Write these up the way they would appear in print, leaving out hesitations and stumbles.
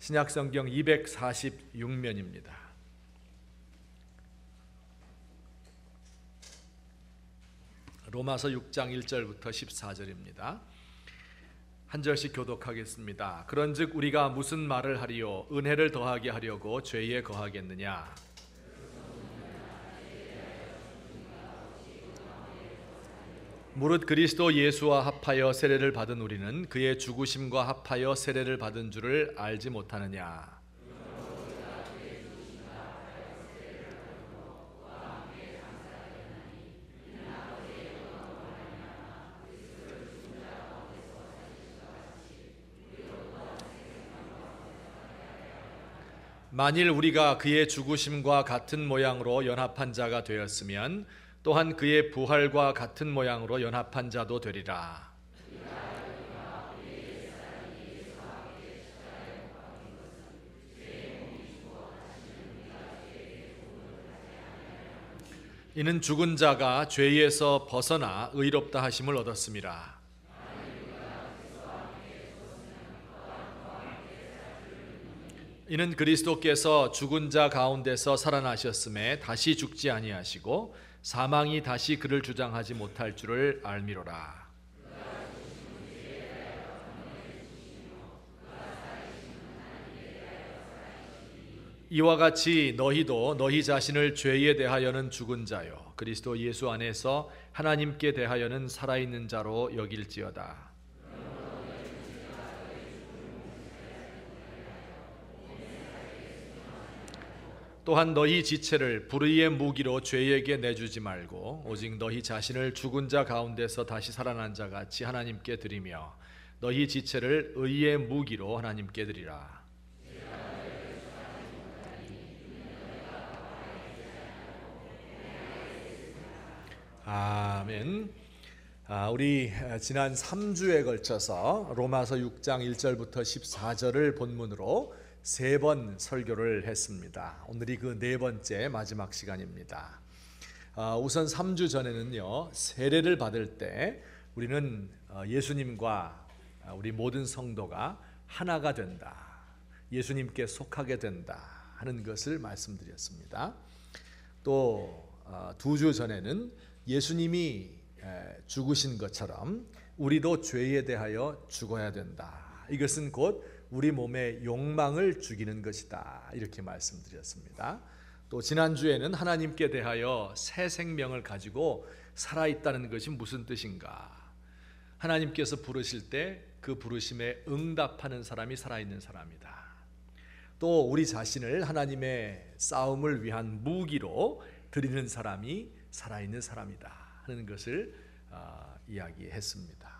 신약성경 246면입니다. 로마서 6장 1절부터 14절입니다. 한 절씩 교독하겠습니다. 그런즉 우리가 무슨 말을 하리요? 은혜를 더하게 하려고 죄에 거하겠느냐? 무릇 그리스도 예수와 합하여 세례를 받은 우리는 그의 죽으심과 합하여 세례를 받은 줄을 알지 못하느냐? 만일 우리가 그의 죽으심과 같은 모양으로 연합한 자가 되었으면 또한 그의 부활과 같은 모양으로 연합한 자도 되리라. 이는 죽은 자가 죄에서 벗어나 의롭다 하심을 얻었음이라. 이는 그리스도께서 죽은 자 가운데서 살아나셨음에 다시 죽지 아니하시고 사망이 다시 그를 주장하지 못할 줄을 알미로라. 이와 같이 너희도 너희 자신을 죄에 대하여는 죽은 자요 그리스도 예수 안에서 하나님께 대하여는 살아있는 자로 여길지어다. 또한 너희 지체를 불의의 무기로 죄에게 내주지 말고 오직 너희 자신을 죽은 자 가운데서 다시 살아난 자 같이 하나님께 드리며 너희 지체를 의의 무기로 하나님께 드리라. 아멘. 우리 지난 3주에 걸쳐서 로마서 6장 1절부터 14절을 본문으로 3번 설교를 했습니다. 오늘이 그 4번째 마지막 시간입니다. 우선 3주 전에는요, 세례를 받을 때 우리는 예수님과 우리 모든 성도가 하나가 된다, 예수님께 속하게 된다 하는 것을 말씀드렸습니다. 또 2주 전에는 예수님이 죽으신 것처럼 우리도 죄에 대하여 죽어야 된다, 이것은 곧 우리 몸의 욕망을 죽이는 것이다, 이렇게 말씀드렸습니다. 또 지난주에는 하나님께 대하여 새 생명을 가지고 살아있다는 것이 무슨 뜻인가, 하나님께서 부르실 때 그 부르심에 응답하는 사람이 살아있는 사람이다. 또 우리 자신을 하나님의 싸움을 위한 무기로 드리는 사람이 살아있는 사람이다 하는 것을 이야기했습니다.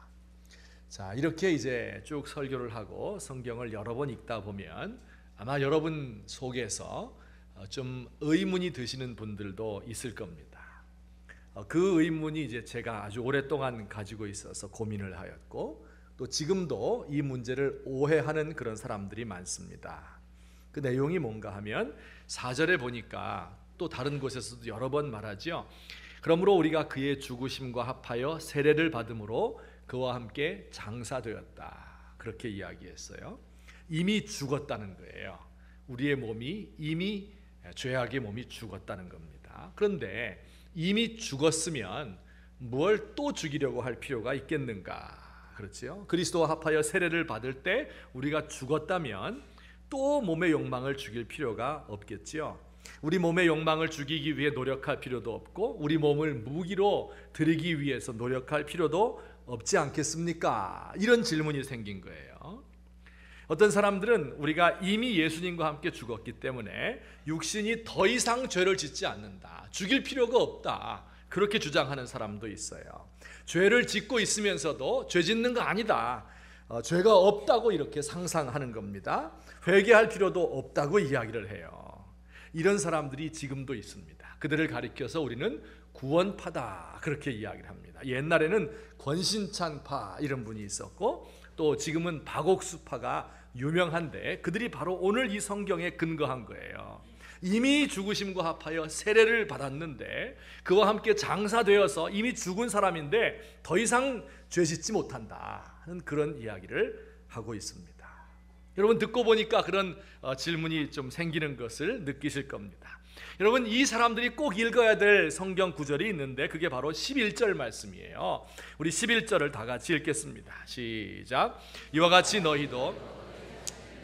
자, 이렇게 이제 쭉 설교를 하고 성경을 여러 번 읽다 보면 아마 여러분 속에서 좀 의문이 드시는 분들도 있을 겁니다. 그 의문이 이제 제가 아주 오랫동안 가지고 있어서 고민을 하였고, 또 지금도 이 문제를 오해하는 그런 사람들이 많습니다. 그 내용이 뭔가 하면 4절에 보니까 또 다른 곳에서도 여러 번 말하죠. 그러므로 우리가 그의 죽으심과 합하여 세례를 받음으로 그와 함께 장사되었다, 그렇게 이야기했어요. 이미 죽었다는 거예요. 우리의 몸이 이미 죄악의 몸이 죽었다는 겁니다. 그런데 이미 죽었으면 뭘 또 죽이려고 할 필요가 있겠는가? 그렇지요? 그리스도와 합하여 세례를 받을 때 우리가 죽었다면 또 몸의 욕망을 죽일 필요가 없겠지요. 우리 몸의 욕망을 죽이기 위해 노력할 필요도 없고 우리 몸을 무기로 드리기 위해서 노력할 필요도 없지 않겠습니까? 이런 질문이 생긴 거예요. 어떤 사람들은 우리가 이미 예수님과 함께 죽었기 때문에 육신이 더 이상 죄를 짓지 않는다, 죽일 필요가 없다, 그렇게 주장하는 사람도 있어요. 죄를 짓고 있으면서도 죄 짓는 거 아니다, 죄가 없다고 이렇게 상상하는 겁니다. 회개할 필요도 없다고 이야기를 해요. 이런 사람들이 지금도 있습니다. 그들을 가리켜서 우리는 구원파다, 그렇게 이야기를 합니다. 옛날에는 권신찬파 이런 분이 있었고, 또 지금은 박옥수파가 유명한데 그들이 바로 오늘 이 성경에 근거한 거예요. 이미 죽으심과 합하여 세례를 받았는데 그와 함께 장사되어서 이미 죽은 사람인데 더 이상 죄 짓지 못한다 하는 그런 이야기를 하고 있습니다. 여러분 듣고 보니까 그런 질문이 좀 생기는 것을 느끼실 겁니다. 여러분 이 사람들이 꼭 읽어야 될 성경 구절이 있는데 그게 바로 11절 말씀이에요. 우리 11절을 다 같이 읽겠습니다. 시작. 이와 같이 너희도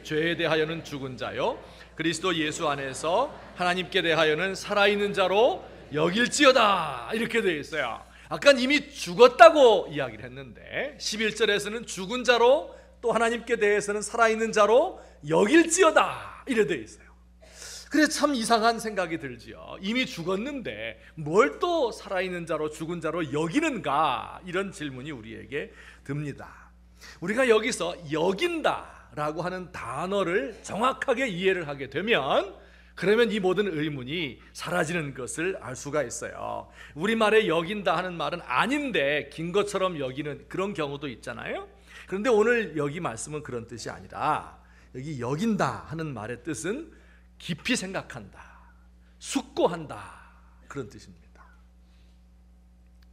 죄에 대하여는 죽은 자요 그리스도 예수 안에서 하나님께 대하여는 살아있는 자로 여길지어다, 이렇게 되어 있어요. 아까 이미 죽었다고 이야기를 했는데 11절에서는 죽은 자로 또 하나님께 대해서는 살아있는 자로 여길지어다, 이래 되어 있어요. 그래서 참 이상한 생각이 들지요. 이미 죽었는데 뭘 또 살아있는 자로 죽은 자로 여기는가, 이런 질문이 우리에게 듭니다. 우리가 여기서 여긴다 라고 하는 단어를 정확하게 이해를 하게 되면 그러면 이 모든 의문이 사라지는 것을 알 수가 있어요. 우리말에 여긴다 하는 말은 아닌데 긴 것처럼 여기는 그런 경우도 있잖아요. 그런데 오늘 여기 말씀은 그런 뜻이 아니라 여기 여긴다 하는 말의 뜻은 깊이 생각한다, 숙고한다, 그런 뜻입니다.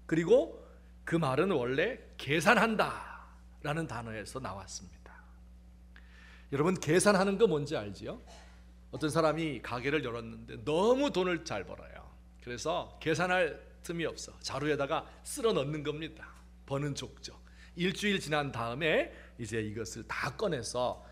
그리고 그 말은 원래 계산한다 라는 단어에서 나왔습니다. 여러분 계산하는 거 뭔지 알지요? 어떤 사람이 가게를 열었는데 너무 돈을 잘 벌어요. 그래서 계산할 틈이 없어 자루에다가 쓸어 넣는 겁니다. 버는 족족. 일주일 지난 다음에 이제 이것을 다 꺼내서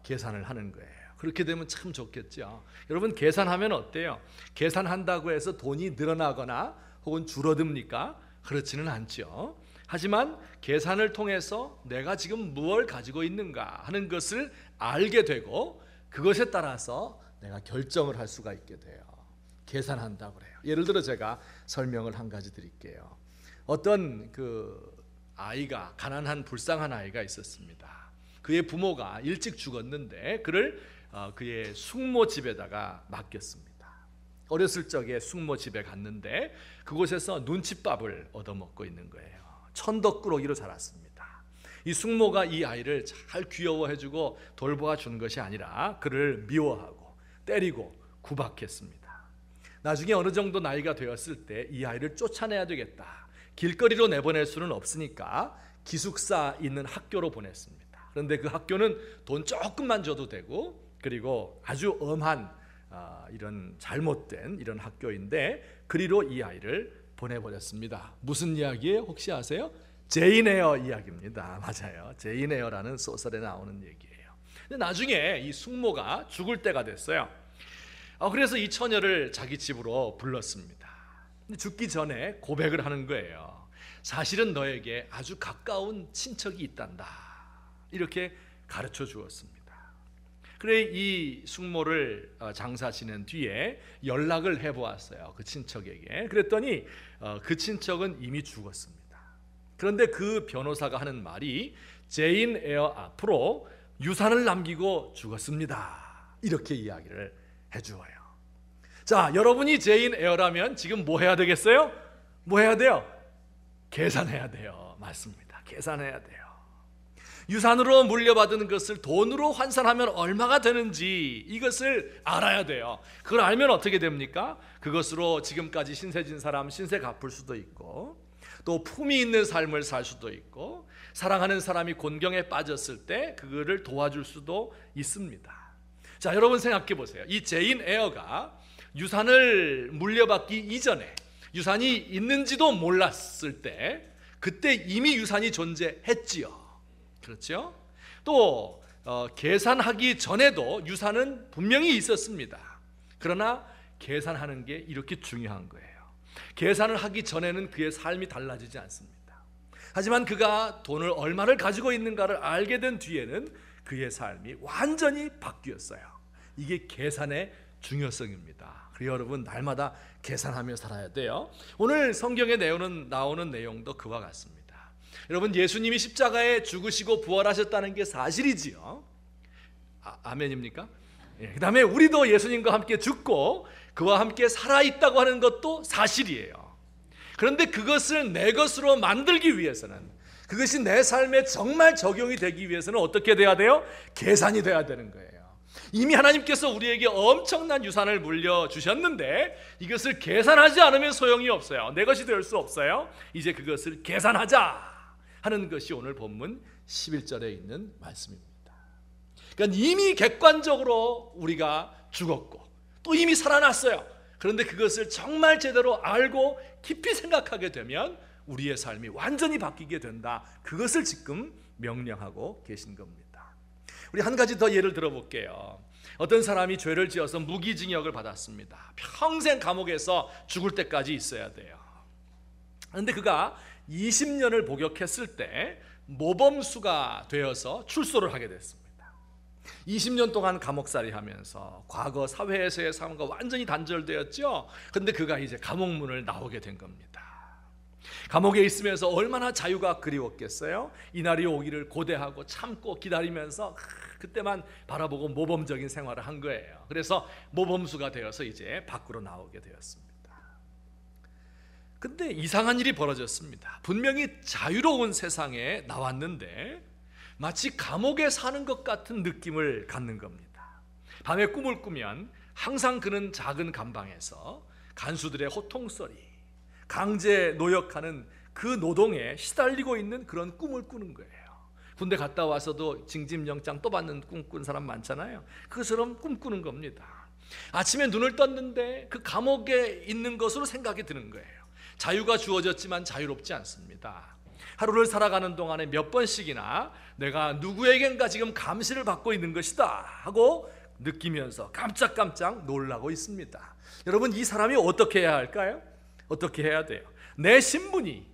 계산을 하는 거예요. 그렇게 되면 참 좋겠죠. 여러분 계산하면 어때요? 계산한다고 해서 돈이 늘어나거나 혹은 줄어듭니까? 그렇지는 않죠. 하지만 계산을 통해서 내가 지금 무엇을 가지고 있는가 하는 것을 알게 되고 그것에 따라서 내가 결정을 할 수가 있게 돼요. 계산한다고 그래요. 예를 들어 제가 설명을 한 가지 드릴게요. 어떤 아이가, 가난한 불쌍한 아이가 있었습니다. 그의 부모가 일찍 죽었는데 그를 그의 숙모 집에다가 맡겼습니다. 어렸을 적에 숙모 집에 갔는데 그곳에서 눈칫밥을 얻어먹고 있는 거예요. 천덕꾸러기로 자랐습니다. 이 숙모가 이 아이를 잘 귀여워해주고 돌보아 준 것이 아니라 그를 미워하고 때리고 구박했습니다. 나중에 어느 정도 나이가 되었을 때 이 아이를 쫓아내야 되겠다, 길거리로 내보낼 수는 없으니까 기숙사 있는 학교로 보냈습니다. 그런데 그 학교는 돈 조금만 줘도 되고 그리고 아주 엄한 이런 잘못된 이런 학교인데 그리로 이 아이를 보내버렸습니다. 무슨 이야기예요? 혹시 아세요? 제인 에어 이야기입니다. 맞아요. 제인 에어라는 소설에 나오는 얘기예요. 근데 나중에 이 숙모가 죽을 때가 됐어요. 그래서 이 처녀를 자기 집으로 불렀습니다. 근데 죽기 전에 고백을 하는 거예요. 사실은 너에게 아주 가까운 친척이 있단다, 이렇게 가르쳐 주었습니다. 그래 이 숙모를 장사 지낸 뒤에 연락을 해보았어요. 그 친척에게. 그랬더니 그 친척은 이미 죽었습니다. 그런데 그 변호사가 하는 말이 제인 에어 앞으로 유산을 남기고 죽었습니다, 이렇게 이야기를 해주어요. 자, 여러분이 제인 에어라면 지금 뭐 해야 되겠어요? 뭐 해야 돼요? 계산해야 돼요. 맞습니다. 계산해야 돼요. 유산으로 물려받은 것을 돈으로 환산하면 얼마가 되는지 이것을 알아야 돼요. 그걸 알면 어떻게 됩니까? 그것으로 지금까지 신세 진 사람 신세 갚을 수도 있고 또 품위 있는 삶을 살 수도 있고 사랑하는 사람이 곤경에 빠졌을 때 그거를 도와줄 수도 있습니다. 자, 여러분 생각해 보세요. 이 제인 에어가 유산을 물려받기 이전에 유산이 있는지도 몰랐을 때 그때 이미 유산이 존재했지요. 그렇죠? 또 계산하기 전에도 유산은 분명히 있었습니다. 그러나 계산하는 게 이렇게 중요한 거예요. 계산을 하기 전에는 그의 삶이 달라지지 않습니다. 하지만 그가 돈을 얼마를 가지고 있는가를 알게 된 뒤에는 그의 삶이 완전히 바뀌었어요. 이게 계산의 중요성입니다. 그래서 여러분 날마다 계산하며 살아야 돼요. 오늘 성경에 나오는 내용도 그와 같습니다. 여러분 예수님이 십자가에 죽으시고 부활하셨다는 게 사실이지요. 아멘입니까? 그 다음에 우리도 예수님과 함께 죽고 그와 함께 살아있다고 하는 것도 사실이에요. 그런데 그것을 내 것으로 만들기 위해서는, 그것이 내 삶에 정말 적용이 되기 위해서는 어떻게 돼야 돼요? 계산이 돼야 되는 거예요. 이미 하나님께서 우리에게 엄청난 유산을 물려주셨는데 이것을 계산하지 않으면 소용이 없어요. 내 것이 될 수 없어요. 이제 그것을 계산하자 하는 것이 오늘 본문 11절에 있는 말씀입니다. 그러니까 이미 객관적으로 우리가 죽었고 또 이미 살아났어요. 그런데 그것을 정말 제대로 알고 깊이 생각하게 되면 우리의 삶이 완전히 바뀌게 된다. 그것을 지금 명령하고 계신 겁니다. 우리 한 가지 더 예를 들어볼게요. 어떤 사람이 죄를 지어서 무기징역을 받았습니다. 평생 감옥에서 죽을 때까지 있어야 돼요. 그런데 그가 20년을 복역했을 때 모범수가 되어서 출소를 하게 됐습니다. 20년 동안 감옥살이 하면서 과거 사회에서의 삶과 완전히 단절되었죠. 그런데 그가 이제 감옥문을 나오게 된 겁니다. 감옥에 있으면서 얼마나 자유가 그리웠겠어요. 이날이 오기를 고대하고 참고 기다리면서 그때만 바라보고 모범적인 생활을 한 거예요. 그래서 모범수가 되어서 이제 밖으로 나오게 되었습니다. 근데 이상한 일이 벌어졌습니다. 분명히 자유로운 세상에 나왔는데 마치 감옥에 사는 것 같은 느낌을 갖는 겁니다. 밤에 꿈을 꾸면 항상 그는 작은 감방에서 간수들의 호통소리, 강제 노역하는 그 노동에 시달리고 있는 그런 꿈을 꾸는 거예요. 군대 갔다 와서도 징집영장 또 받는 꿈 꾼 사람 많잖아요. 그것처럼 꿈꾸는 겁니다. 아침에 눈을 떴는데 그 감옥에 있는 것으로 생각이 드는 거예요. 자유가 주어졌지만 자유롭지 않습니다. 하루를 살아가는 동안에 몇 번씩이나 내가 누구에겐가 지금 감시를 받고 있는 것이다 하고 느끼면서 깜짝깜짝 놀라고 있습니다. 여러분, 이 사람이 어떻게 해야 할까요? 어떻게 해야 돼요? 내 신분이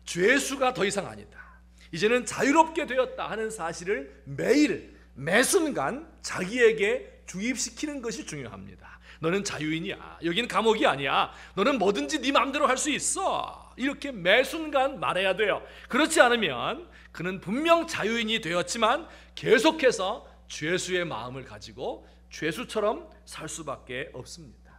죄수가 더 이상 아니다, 이제는 자유롭게 되었다 하는 사실을 매일 매순간 자기에게 주입시키는 것이 중요합니다. 너는 자유인이야. 여기는 감옥이 아니야. 너는 뭐든지 네 마음대로 할 수 있어. 이렇게 매순간 말해야 돼요. 그렇지 않으면 그는 분명 자유인이 되었지만 계속해서 죄수의 마음을 가지고 죄수처럼 살 수밖에 없습니다.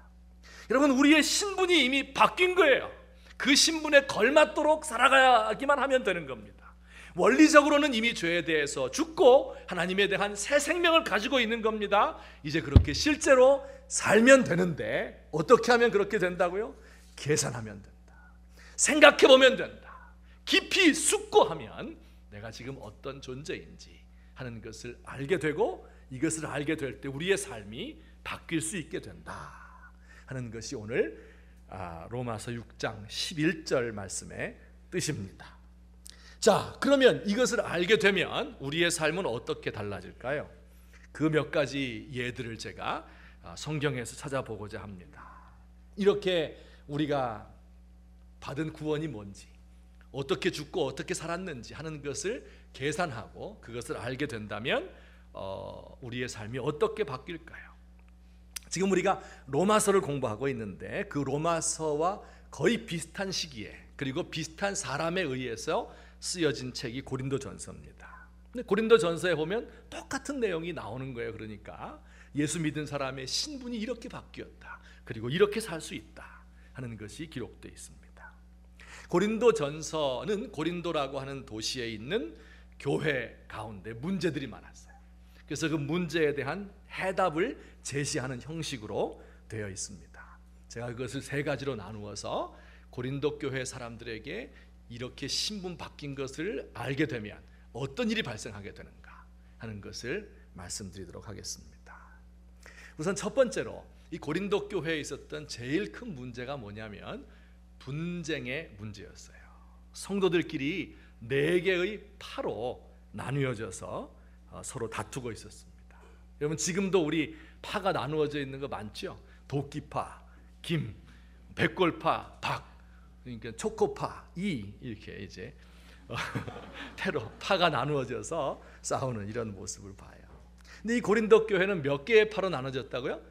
여러분, 우리의 신분이 이미 바뀐 거예요. 그 신분에 걸맞도록 살아가기만 하면 되는 겁니다. 원리적으로는 이미 죄에 대해서 죽고 하나님에 대한 새 생명을 가지고 있는 겁니다. 이제 그렇게 실제로 살면 되는데 어떻게 하면 그렇게 된다고요? 계산하면 된다. 생각해보면 된다. 깊이 숙고하면 내가 지금 어떤 존재인지 하는 것을 알게 되고, 이것을 알게 될 때 우리의 삶이 바뀔 수 있게 된다 하는 것이 오늘 로마서 6장 11절 말씀의 뜻입니다. 자, 그러면 이것을 알게 되면 우리의 삶은 어떻게 달라질까요? 그 몇 가지 예들을 제가 성경에서 찾아보고자 합니다. 이렇게 우리가 받은 구원이 뭔지, 어떻게 죽고 어떻게 살았는지 하는 것을 계산하고 그것을 알게 된다면 우리의 삶이 어떻게 바뀔까요? 지금 우리가 로마서를 공부하고 있는데 그 로마서와 거의 비슷한 시기에 그리고 비슷한 사람에 의해서 쓰여진 책이 고린도전서입니다. 근데 고린도전서에 보면 똑같은 내용이 나오는 거예요. 그러니까 예수 믿은 사람의 신분이 이렇게 바뀌었다, 그리고 이렇게 살 수 있다 하는 것이 기록되어 있습니다. 고린도전서는 고린도라고 하는 도시에 있는 교회 가운데 문제들이 많았어요. 그래서 그 문제에 대한 해답을 제시하는 형식으로 되어 있습니다. 제가 그것을 세 가지로 나누어서 고린도 교회 사람들에게 이렇게 신분 바뀐 것을 알게 되면 어떤 일이 발생하게 되는가 하는 것을 말씀드리도록 하겠습니다. 우선 첫 번째로 이 고린도 교회에 있었던 제일 큰 문제가 뭐냐면 분쟁의 문제였어요. 성도들끼리 4개의 파로 나누어져서 서로 다투고 있었습니다. 여러분, 지금도 우리 파가 나누어져 있는 거 많죠? 도끼파, 김, 백골파, 박, 그러니까 초코파, 이렇게 이제 패로 파가 나누어져서 싸우는 이런 모습을 봐요. 근데 이 고린도 교회는 몇 개의 파로 나눠졌다고요?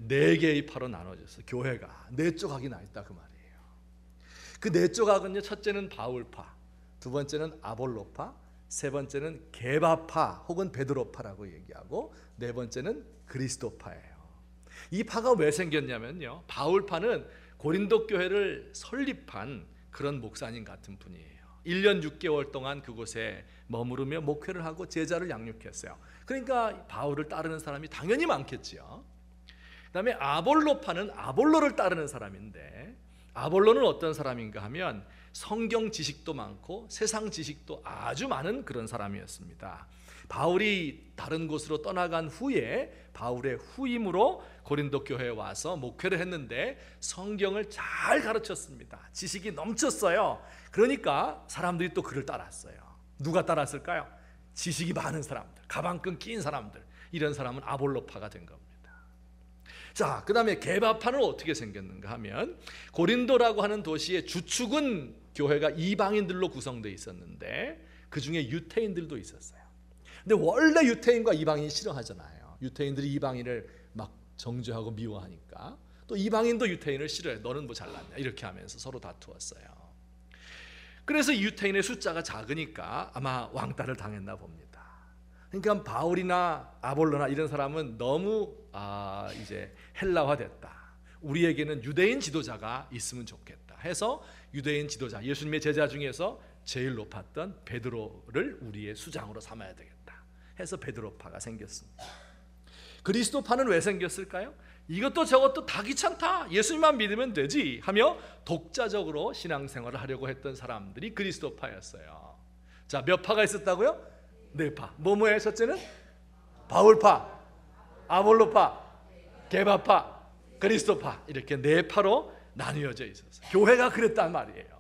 4개의 파로 나눠졌어요. 교회가 4조각이 나 있다 그 말이에요. 그 4조각은요, 첫째는 바울파, 두 번째는 아볼로파, 세 번째는 게바파 혹은 베드로파라고 얘기하고, 네 번째는 그리스도파예요. 이 파가 왜 생겼냐면요, 바울파는 고린도 교회를 설립한 그런 목사님 같은 분이에요. 1년 6개월 동안 그곳에 머무르며 목회를 하고 제자를 양육했어요. 그러니까 바울을 따르는 사람이 당연히 많겠죠. 그 다음에 아볼로파는 아볼로를 따르는 사람인데, 아볼로는 어떤 사람인가 하면 성경 지식도 많고 세상 지식도 아주 많은 그런 사람이었습니다. 바울이 다른 곳으로 떠나간 후에 바울의 후임으로 고린도 교회에 와서 목회를 했는데 성경을 잘 가르쳤습니다. 지식이 넘쳤어요. 그러니까 사람들이 또 그를 따랐어요. 누가 따랐을까요? 지식이 많은 사람들, 가방끈 낀 사람들. 이런 사람은 아볼로파가 된 겁니다. 자, 그 다음에 게바파는 어떻게 생겼는가 하면 고린도라고 하는 도시의 주축은 교회가 이방인들로 구성되어 있었는데 그 중에 유태인들도 있었어요. 근데 원래 유태인과 이방인이 싫어하잖아요. 유태인들이 이방인을 막 정죄하고 미워하니까 또 이방인도 유태인을 싫어해. 너는 뭐 잘났냐 이렇게 하면서 서로 다투었어요. 그래서 유태인의 숫자가 작으니까 아마 왕따를 당했나 봅니다. 그러니까 바울이나 아볼로나 이런 사람은 너무 이제 헬라화됐다. 우리에게는 유대인 지도자가 있으면 좋겠다 해서 유대인 지도자, 예수님의 제자 중에서 제일 높았던 베드로를 우리의 수장으로 삼아야 되겠다 해서 베드로파가 생겼습니다. 그리스도파는 왜 생겼을까요? 이것도 저것도 다 귀찮다, 예수님만 믿으면 되지 하며 독자적으로 신앙생활을 하려고 했던 사람들이 그리스도파였어요. 자, 몇 파가 있었다고요? 네 파. 뭐뭐예요? 첫째는 바울파, 아볼로파, 게바파, 그리스도파, 이렇게 네 파로 나뉘어져 있었어요. 교회가 그랬단 말이에요.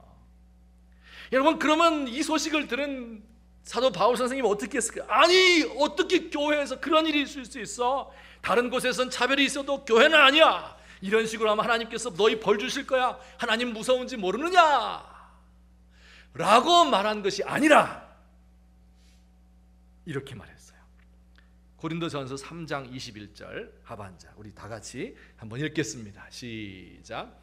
여러분, 그러면 이 소식을 들은 사도 바울 선생님이 어떻게 했을까요? 아니, 어떻게 교회에서 그런 일이 있을 수 있어? 다른 곳에선 차별이 있어도 교회는 아니야. 이런 식으로 하면 하나님께서 너희 벌 주실 거야. 하나님 무서운지 모르느냐? 라고 말한 것이 아니라 이렇게 말했어요. 고린도전서 3장 21절 하반절, 우리 다 같이 한번 읽겠습니다. 시작.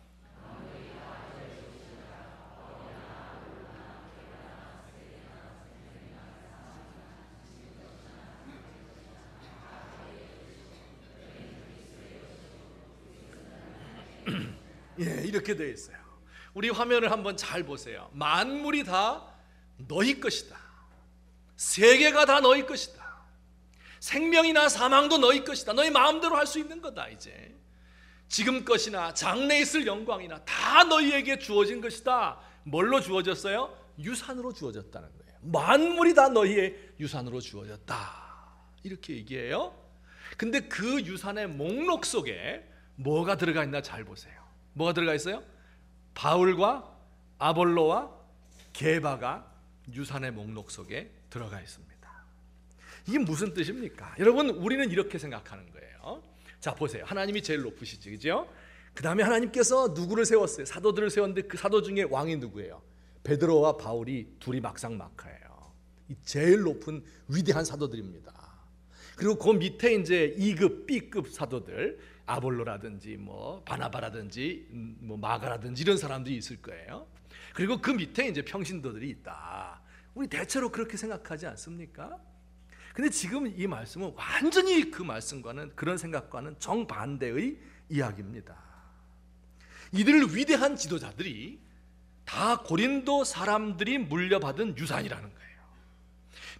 예, 이렇게 되어 있어요. 우리 화면을 한번 잘 보세요. 만물이 다 너희 것이다. 세계가 다 너희 것이다. 생명이나 사망도 너희 것이다. 너희 마음대로 할 수 있는 거다. 이제 지금 것이나 장래에 있을 영광이나 다 너희에게 주어진 것이다. 뭘로 주어졌어요? 유산으로 주어졌다는 거예요. 만물이 다 너희의 유산으로 주어졌다, 이렇게 얘기해요. 근데 그 유산의 목록 속에 뭐가 들어가 있나 잘 보세요. 뭐가 들어가 있어요? 바울과 아볼로와 게바가 유산의 목록 속에 들어가 있습니다. 이게 무슨 뜻입니까? 여러분, 우리는 이렇게 생각하는 거예요. 자, 보세요. 하나님이 제일 높으시지, 그죠? 그 다음에 하나님께서 누구를 세웠어요? 사도들을 세웠는데 그 사도 중에 왕이 누구예요? 베드로와 바울이 둘이 막상막하예요. 이 제일 높은 위대한 사도들입니다. 그리고 그 밑에 이제 2급, B급 사도들, 아볼로라든지 뭐 바나바라든지 뭐 마가라든지 이런 사람들이 있을 거예요. 그리고 그 밑에 이제 평신도들이 있다. 우리 대체로 그렇게 생각하지 않습니까? 근데 지금 이 말씀은 완전히 그 말씀과는, 그런 생각과는 정반대의 이야기입니다. 이들 위대한 지도자들이 다 고린도 사람들이 물려받은 유산이라는 거예요.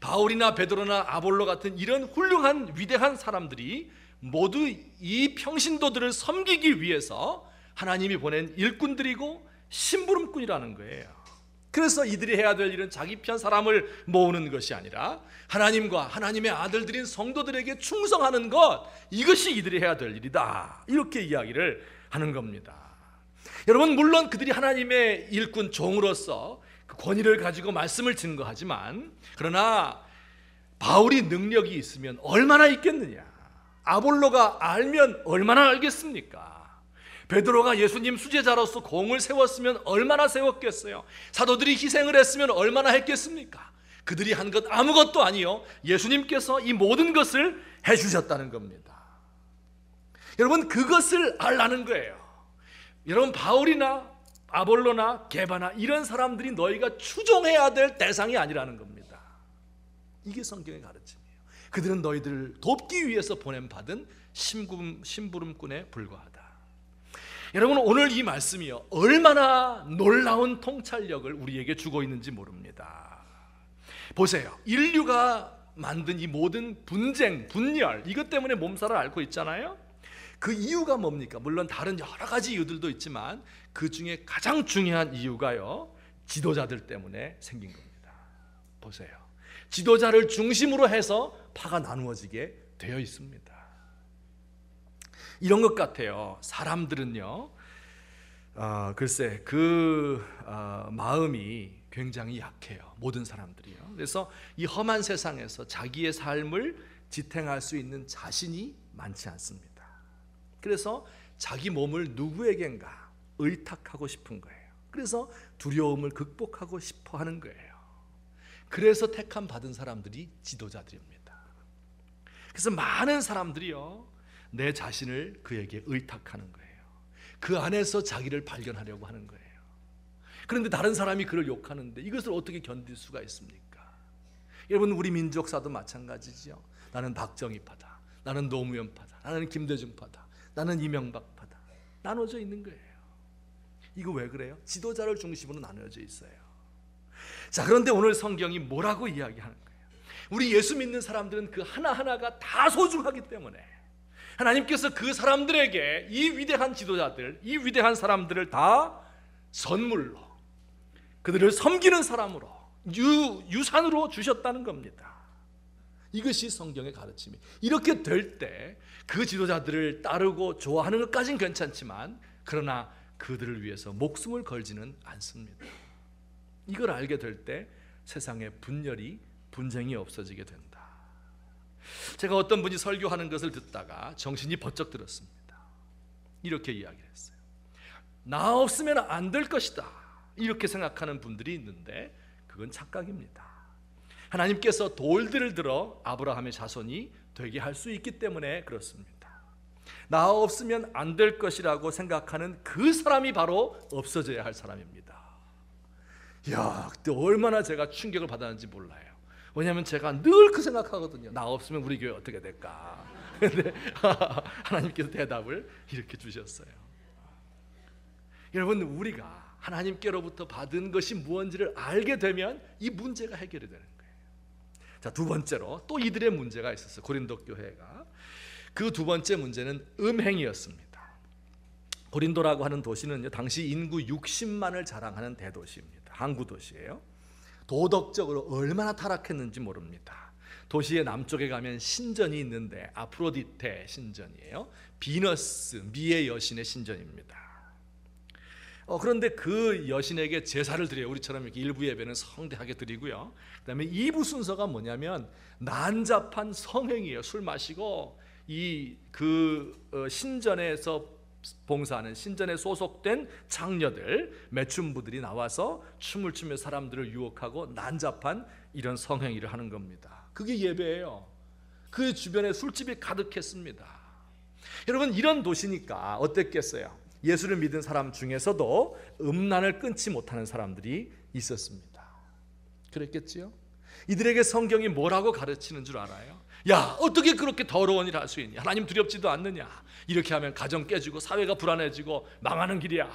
바울이나 베드로나 아볼로 같은 이런 훌륭한 위대한 사람들이 모두 이 평신도들을 섬기기 위해서 하나님이 보낸 일꾼들이고 심부름꾼이라는 거예요. 그래서 이들이 해야 될 일은 자기 편 사람을 모으는 것이 아니라 하나님과 하나님의 아들들인 성도들에게 충성하는 것, 이것이 이들이 해야 될 일이다, 이렇게 이야기를 하는 겁니다. 여러분, 물론 그들이 하나님의 일꾼 종으로서 그 권위를 가지고 말씀을 증거하지만, 그러나 바울이 능력이 있으면 얼마나 있겠느냐, 아볼로가 알면 얼마나 알겠습니까? 베드로가 예수님 수제자로서 공을 세웠으면 얼마나 세웠겠어요? 사도들이 희생을 했으면 얼마나 했겠습니까? 그들이 한 것 아무것도 아니요, 예수님께서 이 모든 것을 해주셨다는 겁니다. 여러분, 그것을 알라는 거예요. 여러분, 바울이나 아볼로나 게바나 이런 사람들이 너희가 추종해야 될 대상이 아니라는 겁니다. 이게 성경의 가르침이에요. 그들은 너희들을 돕기 위해서 보냄받은 심부름꾼에 불과하다. 여러분, 오늘 이 말씀이요, 얼마나 놀라운 통찰력을 우리에게 주고 있는지 모릅니다. 보세요. 인류가 만든 이 모든 분쟁, 분열, 이것 때문에 몸살을 앓고 있잖아요. 그 이유가 뭡니까? 물론 다른 여러 가지 이유들도 있지만 그 중에 가장 중요한 이유가요, 지도자들 때문에 생긴 겁니다. 보세요. 지도자를 중심으로 해서 파가 나누어지게 되어 있습니다. 이런 것 같아요. 사람들은요, 글쎄 마음이 굉장히 약해요. 모든 사람들이요. 그래서 이 험한 세상에서 자기의 삶을 지탱할 수 있는 자신이 많지 않습니다. 그래서 자기 몸을 누구에겐가 의탁하고 싶은 거예요. 그래서 두려움을 극복하고 싶어 하는 거예요. 그래서 택함 받은 사람들이 지도자들입니다. 그래서 많은 사람들이요, 내 자신을 그에게 의탁하는 거예요. 그 안에서 자기를 발견하려고 하는 거예요. 그런데 다른 사람이 그를 욕하는데 이것을 어떻게 견딜 수가 있습니까? 여러분, 우리 민족사도 마찬가지죠. 나는 박정희파다, 나는 노무현파다, 나는 김대중파다, 나는 이명박파다, 나눠져 있는 거예요. 이거 왜 그래요? 지도자를 중심으로 나눠져 있어요. 자, 그런데 오늘 성경이 뭐라고 이야기하는 거예요? 우리 예수 믿는 사람들은 그 하나하나가 다 소중하기 때문에 하나님께서 그 사람들에게 이 위대한 지도자들, 이 위대한 사람들을 다 선물로, 그들을 섬기는 사람으로, 유산으로 주셨다는 겁니다. 이것이 성경의 가르침이. 이렇게 될 때 그 지도자들을 따르고 좋아하는 것까지는 괜찮지만, 그러나 그들을 위해서 목숨을 걸지는 않습니다. 이걸 알게 될 때 세상에 분쟁이 없어지게 된다. 제가 어떤 분이 설교하는 것을 듣다가 정신이 번쩍 들었습니다. 이렇게 이야기를 했어요. 나 없으면 안 될 것이다, 이렇게 생각하는 분들이 있는데 그건 착각입니다. 하나님께서 돌들을 들어 아브라함의 자손이 되게 할 수 있기 때문에 그렇습니다. 나 없으면 안 될 것이라고 생각하는 그 사람이 바로 없어져야 할 사람입니다. 이야, 그때 얼마나 제가 충격을 받았는지 몰라요. 왜냐하면 제가 늘 그 생각하거든요. 나 없으면 우리 교회 어떻게 될까? 근데 하나님께서 대답을 이렇게 주셨어요. 여러분, 우리가 하나님께로부터 받은 것이 무엇인지를 알게 되면 이 문제가 해결이 되는 거예요. 자, 두 번째로 또 이들의 문제가 있었어요. 고린도 교회가. 그 두 번째 문제는 음행이었습니다. 고린도라고 하는 도시는요, 당시 인구 60만을 자랑하는 대도시입니다. 항구 도시예요. 도덕적으로 얼마나 타락했는지 모릅니다. 도시의 남쪽에 가면 신전이 있는데 아프로디테 신전이에요. 비너스, 미의 여신의 신전입니다. 그런데 그 여신에게 제사를 드려요. 우리처럼 이렇게 일부 예배는 성대하게 드리고요. 그 다음에 2부 순서가 뭐냐면 난잡한 성행이에요. 술 마시고 신전에서 봉사하는, 신전에 소속된 장녀들, 매춘부들이 나와서 춤을 추며 사람들을 유혹하고 난잡한 이런 성행위를 하는 겁니다. 그게 예배예요. 그 주변에 술집이 가득했습니다. 여러분, 이런 도시니까 어땠겠어요? 예수를 믿은 사람 중에서도 음란을 끊지 못하는 사람들이 있었습니다. 그랬겠지요? 이들에게 성경이 뭐라고 가르치는 줄 알아요? 야, 어떻게 그렇게 더러운 일을 할 수 있냐? 하나님 두렵지도 않느냐? 이렇게 하면 가정 깨지고 사회가 불안해지고 망하는 길이야.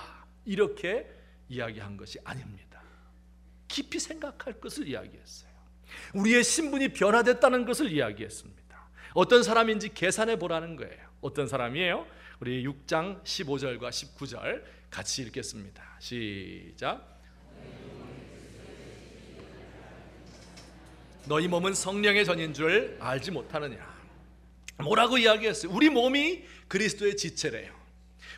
이렇게 이야기한 것이 아닙니다. 깊이 생각할 것을 이야기했어요. 우리의 신분이 변화됐다는 것을 이야기했습니다. 어떤 사람인지 계산해 보라는 거예요. 어떤 사람이에요? 우리 6장 15절과 19절 같이 읽겠습니다. 시작. 너희 몸은 성령의 전인 줄 알지 못하느냐? 뭐라고 이야기했어요? 우리 몸이 그리스도의 지체래요.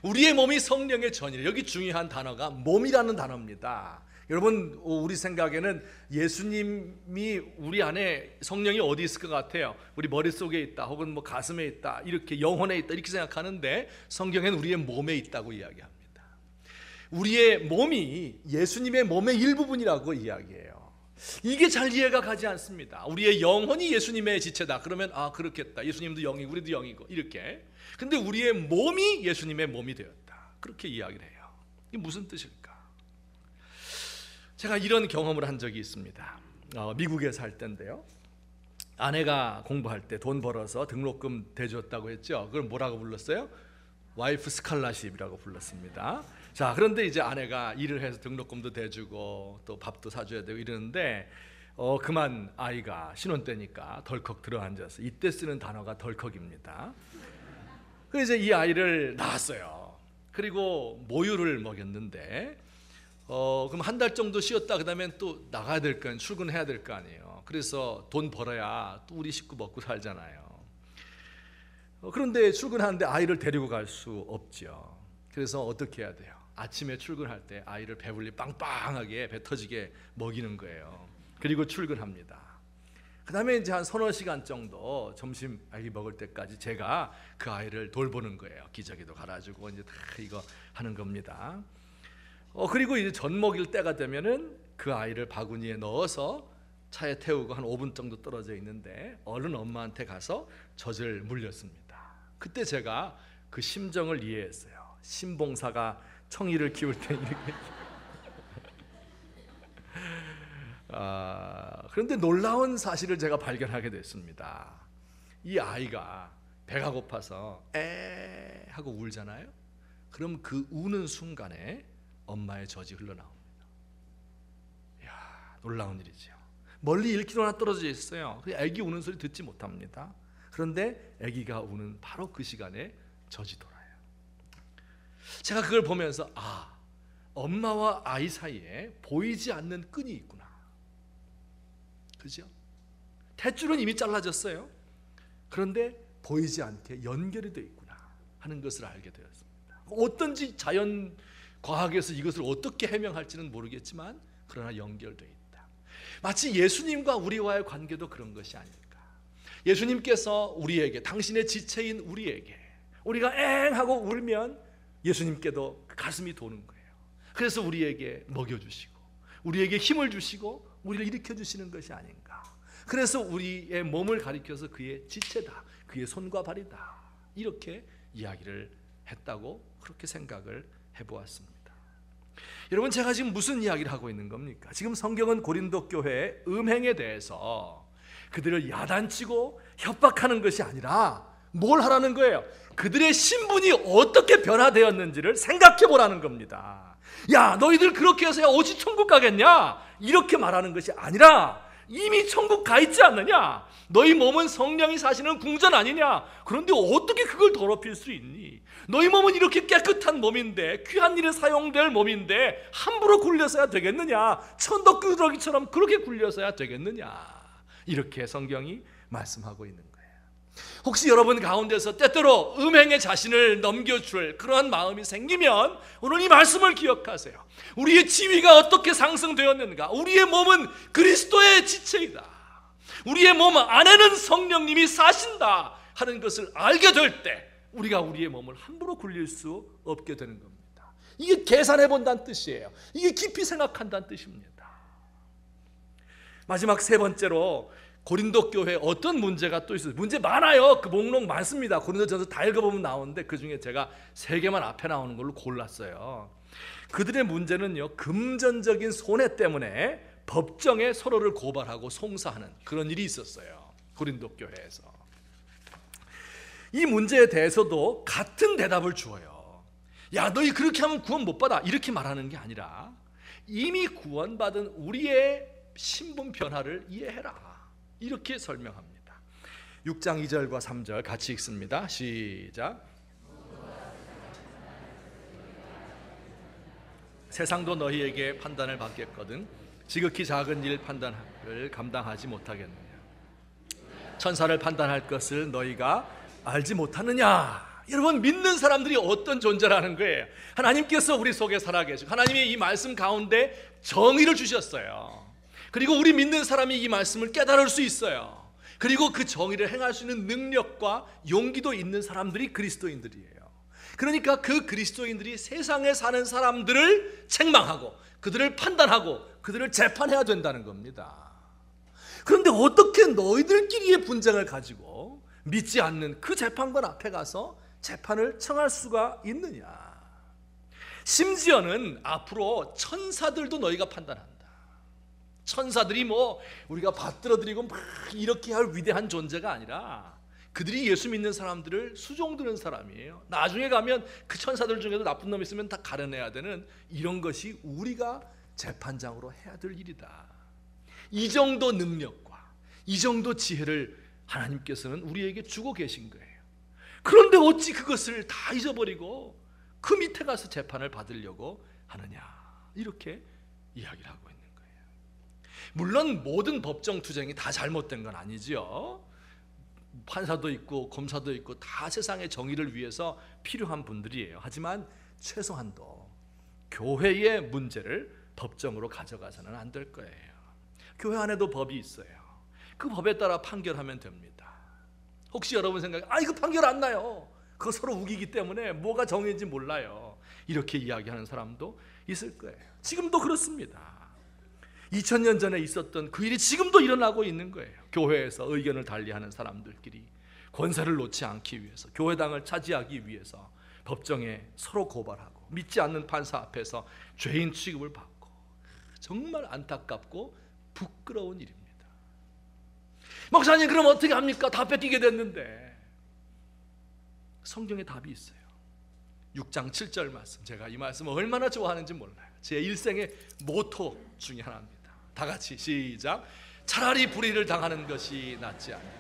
우리의 몸이 성령의 전이래요. 여기 중요한 단어가 몸이라는 단어입니다. 여러분, 우리 생각에는 예수님이 우리 안에 성령이 어디 있을 것 같아요? 우리 머릿속에 있다, 혹은 뭐 가슴에 있다, 이렇게 영혼에 있다, 이렇게 생각하는데 성경에는 우리의 몸에 있다고 이야기합니다. 우리의 몸이 예수님의 몸의 일부분이라고 이야기해요. 이게 잘 이해가 가지 않습니다. 우리의 영혼이 예수님의 지체다. 그러면 그렇겠다. 예수님도 영이고 우리도 영이고 이렇게. 근데 우리의 몸이 예수님의 몸이 되었다. 그렇게 이야기를 해요. 이게 무슨 뜻일까? 제가 이런 경험을 한 적이 있습니다. 미국에 살 때인데요. 아내가 공부할 때 돈 벌어서 등록금 대줬다고 했죠. 그걸 뭐라고 불렀어요? 와이프 스칼라십이라고 불렀습니다. 자, 그런데 이제 아내가 일을 해서 등록금도 대주고 또 밥도 사줘야 되고 이러는데 그만 아이가 신혼 때니까 덜컥 들어앉아서, 이때 쓰는 단어가 덜컥입니다. 그래서 이제 이 아이를 낳았어요. 그리고 모유를 먹였는데 그럼 한 달 정도 쉬었다 그다음엔 또 나가야 될 거 아니에요. 출근해야 될 거 아니에요. 그래서 돈 벌어야 또 우리 식구 먹고 살잖아요. 그런데 출근하는데 아이를 데리고 갈 수 없죠. 그래서 어떻게 해야 돼요? 아침에 출근할 때 아이를 배불리 빵빵하게 배 터지게 먹이는 거예요. 그리고 출근합니다. 그 다음에 이제 한 서너 시간 정도 점심 아이 먹을 때까지 제가 그 아이를 돌보는 거예요. 기저귀도 갈아주고 이제 다 이거 하는 겁니다. 그리고 이제 젖 먹일 때가 되면은 그 아이를 바구니에 넣어서 차에 태우고 한 5분 정도 떨어져 있는데 얼른 엄마한테 가서 젖을 물렸습니다. 그때 제가 그 심정을 이해했어요. 신봉사가 청이를 키울 때 이렇게. 그런데 놀라운 사실을 제가 발견하게 됐습니다. 이 아이가 배가 고파서 에 하고 울잖아요. 그럼 그 우는 순간에 엄마의 젖이 흘러나옵니다. 이야, 놀라운 일이죠. 멀리 1km나 떨어져 있어요. 아기 우는 소리 듣지 못합니다. 그런데 아기가 우는 바로 그 시간에 젖이 돌아요. 제가 그걸 보면서 엄마와 아이 사이에 보이지 않는 끈이 있구나. 그죠? 탯줄은 이미 잘라졌어요. 그런데 보이지 않게 연결이 되어 있구나 하는 것을 알게 되었습니다. 어떤지 자연 과학에서 이것을 어떻게 해명할지는 모르겠지만 그러나 연결되어 있다. 마치 예수님과 우리와의 관계도 그런 것이 아닐까. 예수님께서 우리에게, 당신의 지체인 우리에게, 우리가 엥 하고 울면 예수님께도 가슴이 도는 거예요. 그래서 우리에게 먹여주시고 우리에게 힘을 주시고 우리를 일으켜주시는 것이 아닌가. 그래서 우리의 몸을 가리켜서 그의 지체다, 그의 손과 발이다, 이렇게 이야기를 했다고 그렇게 생각을 해보았습니다. 여러분, 제가 지금 무슨 이야기를 하고 있는 겁니까? 지금 성경은 고린도 교회의 음행에 대해서 그들을 야단치고 협박하는 것이 아니라 뭘 하라는 거예요? 그들의 신분이 어떻게 변화되었는지를 생각해 보라는 겁니다. 야, 너희들 그렇게 해서야 어찌 천국 가겠냐? 이렇게 말하는 것이 아니라 이미 천국 가 있지 않느냐? 너희 몸은 성령이 사시는 궁전 아니냐? 그런데 어떻게 그걸 더럽힐 수 있니? 너희 몸은 이렇게 깨끗한 몸인데, 귀한 일에 사용될 몸인데 함부로 굴려서야 되겠느냐? 천덕꾸러기처럼 그렇게 굴려서야 되겠느냐? 이렇게 성경이 말씀하고 있는 거예요. 혹시 여러분 가운데서 때때로 음행의 자신을 넘겨줄 그러한 마음이 생기면 오늘 이 말씀을 기억하세요. 우리의 지위가 어떻게 상승되었는가? 우리의 몸은 그리스도의 지체이다. 우리의 몸 안에는 성령님이 사신다 하는 것을 알게 될 때 우리가 우리의 몸을 함부로 굴릴 수 없게 되는 겁니다. 이게 계산해 본다는 뜻이에요. 이게 깊이 생각한다는 뜻입니다. 마지막 세 번째로 고린도 교회에 어떤 문제가 또 있어요. 문제 많아요. 그 목록 많습니다. 고린도전서 다 읽어보면 나오는데 그 중에 제가 3개만 앞에 나오는 걸로 골랐어요. 그들의 문제는요, 금전적인 손해 때문에 법정에 서로를 고발하고 송사하는 그런 일이 있었어요. 고린도 교회에서. 이 문제에 대해서도 같은 대답을 주어요. 야, 너희 그렇게 하면 구원 못 받아, 이렇게 말하는 게 아니라 이미 구원받은 우리의 신분 변화를 이해해라, 이렇게 설명합니다. 6장 2절과 3절 같이 읽습니다. 시작. 세상도 너희에게 판단을 받겠거든 지극히 작은 일 판단을 감당하지 못하겠느냐? 천사를 판단할 것을 너희가 알지 못하느냐? 여러분, 믿는 사람들이 어떤 존재라는 거예요? 하나님께서 우리 속에 살아계시고 하나님이 이 말씀 가운데 정의를 주셨어요. 그리고 우리 믿는 사람이 이 말씀을 깨달을 수 있어요. 그리고 그 정의를 행할 수 있는 능력과 용기도 있는 사람들이 그리스도인들이에요. 그러니까 그 그리스도인들이 세상에 사는 사람들을 책망하고 그들을 판단하고 그들을 재판해야 된다는 겁니다. 그런데 어떻게 너희들끼리의 분쟁을 가지고 믿지 않는 그 재판관 앞에 가서 재판을 청할 수가 있느냐? 심지어는 앞으로 천사들도 너희가 판단한다. 천사들이 뭐 우리가 받들어드리고 막 이렇게 할 위대한 존재가 아니라 그들이 예수 믿는 사람들을 수종드는 사람이에요. 나중에 가면 그 천사들 중에도 나쁜 놈 있으면 다 가려내야 되는 이런 것이 우리가 재판장으로 해야 될 일이다. 이 정도 능력과 이 정도 지혜를 하나님께서는 우리에게 주고 계신 거예요. 그런데 어찌 그것을 다 잊어버리고 그 밑에 가서 재판을 받으려고 하느냐? 이렇게 이야기를 하고 있는 거예요. 물론 모든 법정 투쟁이 다 잘못된 건 아니지요. 판사도 있고 검사도 있고 다 세상의 정의를 위해서 필요한 분들이에요. 하지만 최소한도 교회의 문제를 법정으로 가져가서는 안 될 거예요. 교회 안에도 법이 있어요. 그 법에 따라 판결하면 됩니다. 혹시 여러분 생각에 이거 판결 안 나요, 그거 서로 우기기 때문에 뭐가 정의인지 몰라요, 이렇게 이야기하는 사람도 있을 거예요. 지금도 그렇습니다. 2000년 전에 있었던 그 일이 지금도 일어나고 있는 거예요. 교회에서 의견을 달리하는 사람들끼리 권세를 놓지 않기 위해서, 교회당을 차지하기 위해서 법정에 서로 고발하고 믿지 않는 판사 앞에서 죄인 취급을 받고, 정말 안타깝고 부끄러운 일입니다. 목사님, 그럼 어떻게 합니까? 다 뺏기게 됐는데. 성경에 답이 있어요. 6장 7절 말씀, 제가 이 말씀을 얼마나 좋아하는지 몰라요. 제 일생의 모토 중에 하나입니다. 다 같이 시작. 차라리 불의를 당하는 것이 낫지 아니하랴,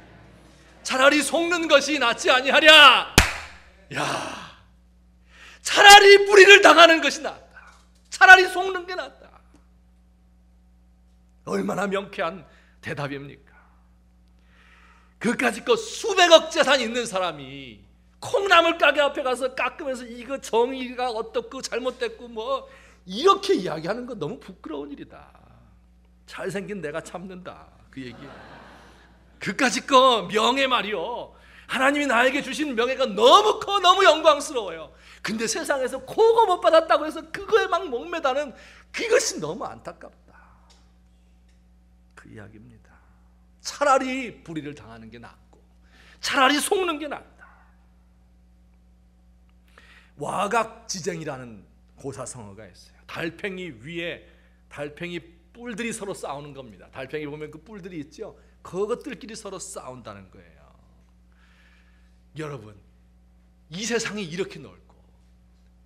차라리 속는 것이 낫지 아니하랴. 야, 차라리 불의를 당하는 것이 낫다, 차라리 속는 게 낫다. 얼마나 명쾌한 대답입니까? 그까짓 거 수백억 재산 있는 사람이 콩나물 가게 앞에 가서 깎으면서 이거 정의가 어떻고 잘못됐고 뭐 이렇게 이야기하는 거 너무 부끄러운 일이다. 잘생긴 내가 참는다, 그 얘기예요. 그까짓 거 명예 말이요, 하나님이 나에게 주신 명예가 너무 커, 너무 영광스러워요. 근데 세상에서 그거 못 받았다고 해서 그거에 막 목매다는 그것이 너무 안타깝다, 그 이야기입니다. 차라리 불의를 당하는 게 낫고 차라리 속는 게 낫다. 와각지쟁이라는 고사성어가 있어요. 달팽이 위에 달팽이 뿔들이 서로 싸우는 겁니다. 달팽이 보면 그 뿔들이 있죠. 그것들끼리 서로 싸운다는 거예요. 여러분, 이 세상이 이렇게 넓고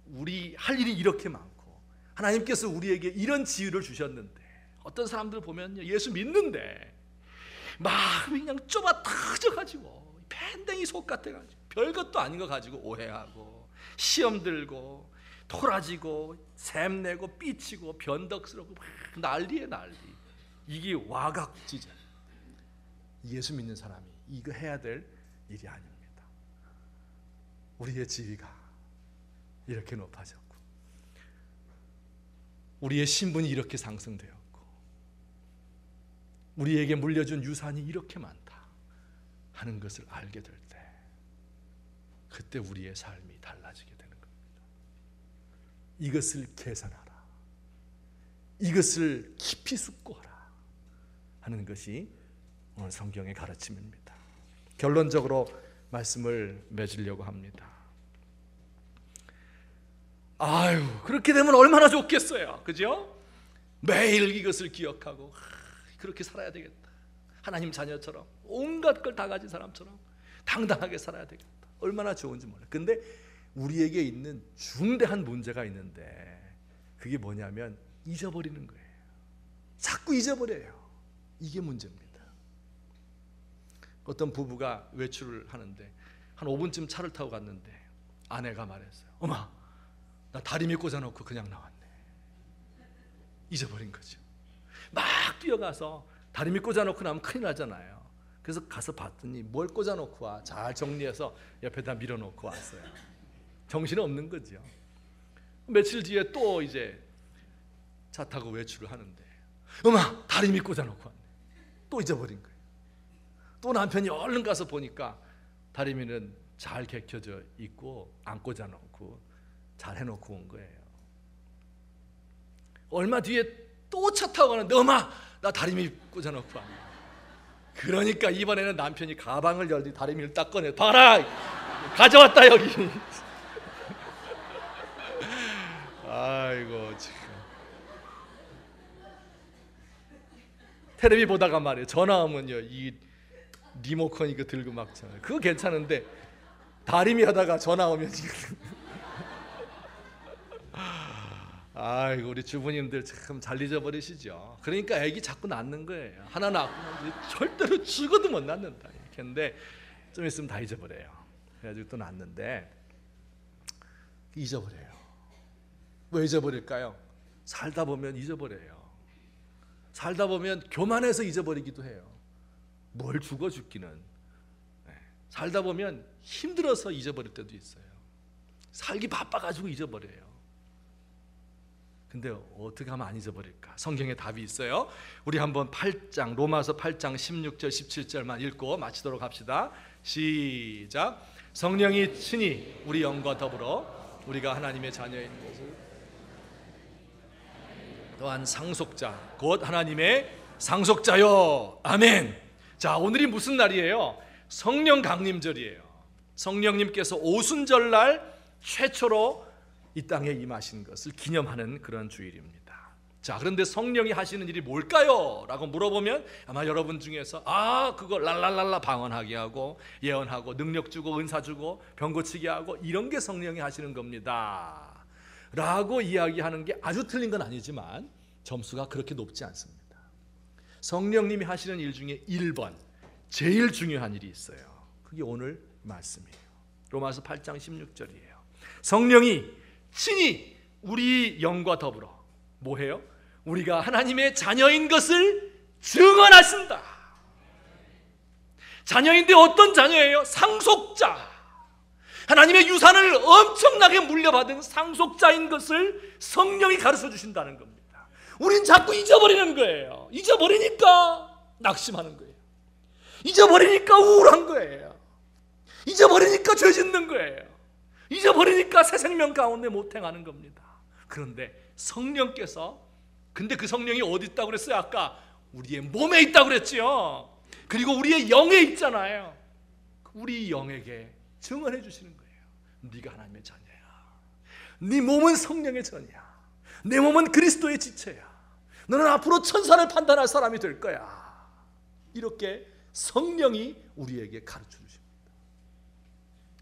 우리 할 일이 이렇게 많고 하나님께서 우리에게 이런 지혜를 주셨는데, 어떤 사람들 보면요, 예수 믿는데 마음이 그냥 좁아 터져가지고 밴댕이 속 같아가지고 별것도 아닌 거 가지고 오해하고 시험 들고 토라지고 샘내고 삐치고 변덕스럽고 막 난리에 난리. 이게 와각지쟁. 예수 믿는 사람이 이거 해야 될 일이 아닙니다. 우리의 지위가 이렇게 높아졌고 우리의 신분이 이렇게 상승되었고 우리에게 물려준 유산이 이렇게 많다 하는 것을 알게 될 때, 그때 우리의 삶이 달라지게 되는 겁니다. 이것을 계산하라, 이것을 깊이 숙고하라 하는 것이 오늘 성경의 가르침입니다. 결론적으로 말씀을 맺으려고 합니다. 그렇게 되면 얼마나 좋겠어요, 그죠? 매일 이것을 기억하고 그렇게 살아야 되겠다. 하나님 자녀처럼 온갖 걸 다 가진 사람처럼 당당하게 살아야 되겠다. 얼마나 좋은지 몰라요. 근데 우리에게 있는 중대한 문제가 있는데, 그게 뭐냐면 잊어버리는 거예요. 자꾸 잊어버려요. 이게 문제입니다. 어떤 부부가 외출을 하는데 한 5분쯤 차를 타고 갔는데 아내가 말했어요. 어머, 나 다리미 꽂아놓고 그냥 나왔네. 잊어버린 거죠. 막 뛰어가서 다리미 꽂아놓고 나면 큰일 나잖아요. 그래서 가서 봤더니 뭘 꽂아놓고 와, 잘 정리해서 옆에다 밀어놓고 왔어요. 정신 없는 거죠. 며칠 뒤에 또 이제 차 타고 외출을 하는데 어머, 다리미 꽂아놓고 왔네. 또 잊어버린 거예요. 또 남편이 얼른 가서 보니까 다리미는 잘 개켜져 있고 안 꽂아놓고 잘 해놓고 온 거예요. 얼마 뒤에 또 차 타고 가는데 엄마, 나 다리미 꽂아놓고 왔네. 그러니까 이번에는 남편이 가방을 열더니 다리미를 딱 꺼내, 봐라, 가져왔다 여기. 아이고 참. 텔레비 보다가 말이에요, 전화 오면요, 이 리모컨 이거 들고 막 잖아요. 그거 괜찮은데 다리미 하다가 전화 오면 지금 아이고, 우리 주부님들 참 잘 잊어버리시죠. 그러니까 애기 자꾸 낳는 거예요. 하나 낳고 절대로 죽어도 못 낳는다 이렇게인데 좀 있으면 다 잊어버려요. 그래가지고 또 낳는데 잊어버려요. 왜 잊어버릴까요? 살다 보면 잊어버려요. 살다 보면 교만해서 잊어버리기도 해요. 뭘 죽어 죽기는. 살다 보면 힘들어서 잊어버릴 때도 있어요. 살기 바빠가지고 잊어버려요. 근데 어떻게 하면 안 잊어버릴까? 성경에 답이 있어요. 우리 한번 8장 로마서 8장 16절 17절만 읽고 마치도록 합시다. 시작. 성령이 친히 우리 영과 더불어 우리가 하나님의 자녀인 것을 또한 상속자 곧 하나님의 상속자요. 아멘. 자, 오늘이 무슨 날이에요? 성령 강림절이에요. 성령님께서 오순절날 최초로 이 땅에 임하신 것을 기념하는 그런 주일입니다. 자, 그런데 성령이 하시는 일이 뭘까요? 라고 물어보면 아마 여러분 중에서 그거 랄랄랄라 방언하게 하고 예언하고 능력 주고 은사 주고 병 고치게 하고 이런 게 성령이 하시는 겁니다 라고 이야기하는 게 아주 틀린 건 아니지만 점수가 그렇게 높지 않습니다. 성령님이 하시는 일 중에 1번 제일 중요한 일이 있어요. 그게 오늘 말씀이에요. 로마서 8장 16절이에요. 성령이 친히 우리 영과 더불어 뭐해요? 우리가 하나님의 자녀인 것을 증언하신다. 자녀인데 어떤 자녀예요? 상속자. 하나님의 유산을 엄청나게 물려받은 상속자인 것을 성령이 가르쳐 주신다는 겁니다. 우린 자꾸 잊어버리는 거예요. 잊어버리니까 낙심하는 거예요. 잊어버리니까 우울한 거예요. 잊어버리니까 죄 짓는 거예요. 잊어버리니까 새 생명 가운데 못 행하는 겁니다. 그런데 성령께서, 근데 그 성령이 어디 있다고 그랬어요? 아까 우리의 몸에 있다고 그랬지요. 그리고 우리의 영에 있잖아요. 우리 영에게 증언해 주시는 거예요. 네가 하나님의 자녀야. 네 몸은 성령의 전이야. 내 몸은 그리스도의 지체야. 너는 앞으로 천사를 판단할 사람이 될 거야. 이렇게 성령이 우리에게 가르쳐 주십니다.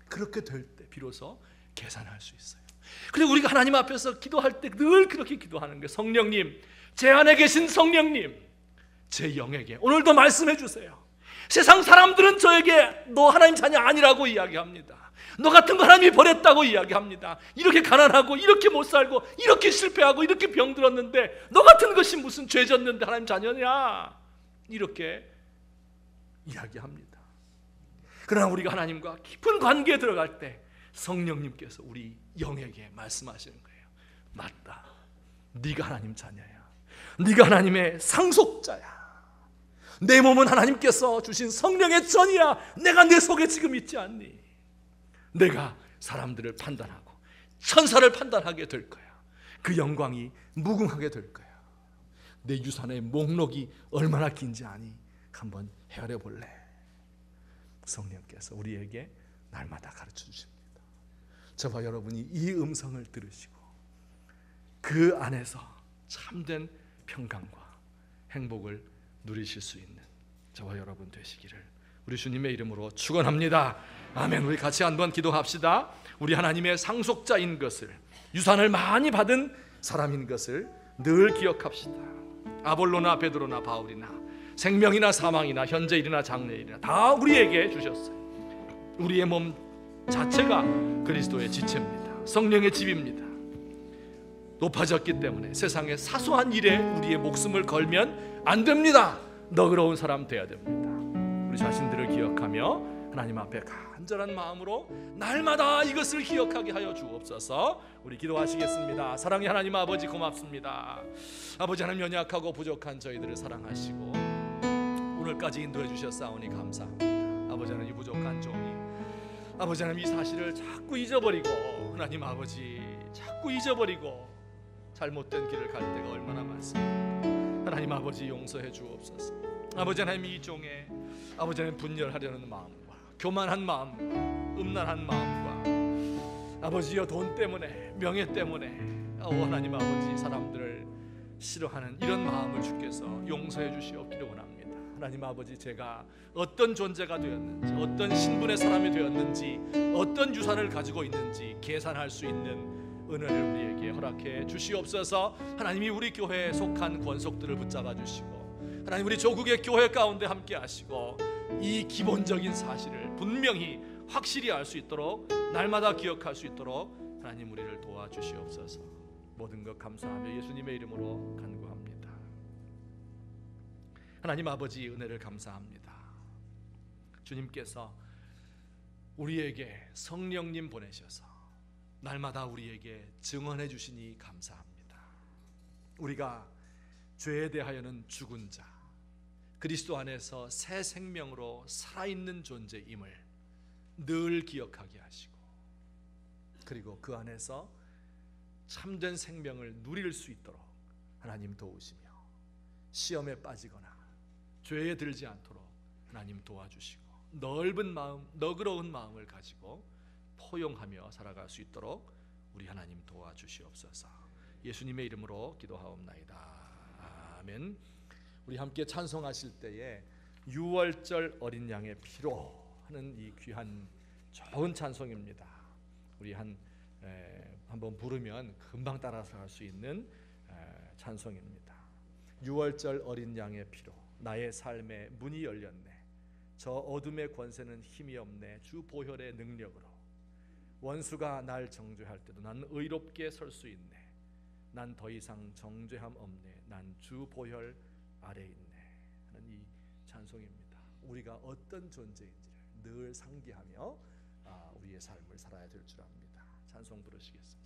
그렇게 될 때 비로소 계산할 수 있어요. 그리고 우리가 하나님 앞에서 기도할 때 늘 그렇게 기도하는 거예요. 성령님, 제 안에 계신 성령님, 제 영에게 오늘도 말씀해 주세요. 세상 사람들은 저에게 너 하나님 자녀 아니라고 이야기합니다. 너 같은 거 하나님이 버렸다고 이야기합니다. 이렇게 가난하고 이렇게 못 살고 이렇게 실패하고 이렇게 병들었는데 너 같은 것이 무슨 죄 졌는데 하나님 자녀냐, 이렇게 이야기합니다. 그러나 우리가 하나님과 깊은 관계에 들어갈 때 성령님께서 우리 영에게 말씀하시는 거예요. 맞다, 네가 하나님 자녀야. 네가 하나님의 상속자야. 내 몸은 하나님께서 주신 성령의 전이야. 내가 내 속에 지금 있지 않니? 내가 사람들을 판단하고 천사를 판단하게 될 거야. 그 영광이 무궁하게 될 거야. 내 유산의 목록이 얼마나 긴지 아니? 한번 헤아려 볼래? 성령께서 우리에게 날마다 가르쳐 주십니다. 저와 여러분이 이 음성을 들으시고 그 안에서 참된 평강과 행복을 누리실 수 있는 저와 여러분 되시기를 우리 주님의 이름으로 축원합니다. 아멘. 우리 같이 한번 기도합시다. 우리 하나님의 상속자인 것을, 유산을 많이 받은 사람인 것을 늘 기억합시다. 아볼로나 베드로나 바울이나 생명이나 사망이나 현재일이나 장래일이나 다 우리에게 주셨어요. 우리의 몸 자체가 그리스도의 지체입니다. 성령의 집입니다. 높아졌기 때문에 세상의 사소한 일에 우리의 목숨을 걸면 안 됩니다. 너그러운 사람 돼야 됩니다. 우리 자신들을 기억하며 하나님 앞에 간절한 마음으로 날마다 이것을 기억하게 하여 주옵소서. 우리 기도하시겠습니다. 사랑의 하나님 아버지, 고맙습니다. 아버지 하나님, 연약하고 부족한 저희들을 사랑하시고 오늘까지 인도해 주셨사오니 감사합니다. 아버지 하나님, 이 부족한 종이 아버지 하나님 이 사실을 자꾸 잊어버리고, 하나님 아버지 자꾸 잊어버리고 잘못된 길을 갈 때가 얼마나 많습니까? 하나님 아버지, 용서해 주옵소서. 아버지 하나님, 이 종의 아버지 하나님 분열하려는 마음과 교만한 마음과 음란한 마음과 아버지여 돈 때문에 명예 때문에 하나님 아버지 사람들을 싫어하는 이런 마음을 주께서 용서해 주시옵기를 원합니다. 하나님 아버지, 제가 어떤 존재가 되었는지, 어떤 신분의 사람이 되었는지, 어떤 유산을 가지고 있는지 계산할 수 있는 은혜를 우리에게 허락해 주시옵소서. 하나님이 우리 교회에 속한 권속들을 붙잡아 주시고, 하나님 우리 조국의 교회 가운데 함께 하시고, 이 기본적인 사실을 분명히 확실히 알 수 있도록, 날마다 기억할 수 있도록 하나님 우리를 도와주시옵소서. 모든 것 감사하며 예수님의 이름으로 간구합니다. 하나님 아버지, 은혜를 감사합니다. 주님께서 우리에게 성령님 보내셔서 날마다 우리에게 증언해 주시니 감사합니다. 우리가 죄에 대하여는 죽은 자, 그리스도 안에서 새 생명으로 살아있는 존재임을 늘 기억하게 하시고, 그리고 그 안에서 참된 생명을 누릴 수 있도록 하나님 도우시며, 시험에 빠지거나 죄에 들지 않도록 하나님 도와주시고, 넓은 마음, 너그러운 마음을 가지고 포용하며 살아갈 수 있도록 우리 하나님 도와주시옵소서. 예수님의 이름으로 기도하옵나이다. 아멘. 우리 함께 찬송하실 때에 유월절 어린 양의 피로 하는 이 귀한 좋은 찬송입니다. 우리 한번 부르면 금방 따라서 할 수 있는 찬송입니다. 유월절 어린 양의 피로 나의 삶의 문이 열렸네. 저 어둠의 권세는 힘이 없네. 주 보혈의 능력으로 원수가 날 정죄할 때도 난 의롭게 설 수 있네. 난 더 이상 정죄함 없네. 난 주 보혈 아래 있네 하는 이 찬송입니다. 우리가 어떤 존재인지를 늘 상기하며 우리의 삶을 살아야 될 줄 압니다. 찬송 부르시겠습니다.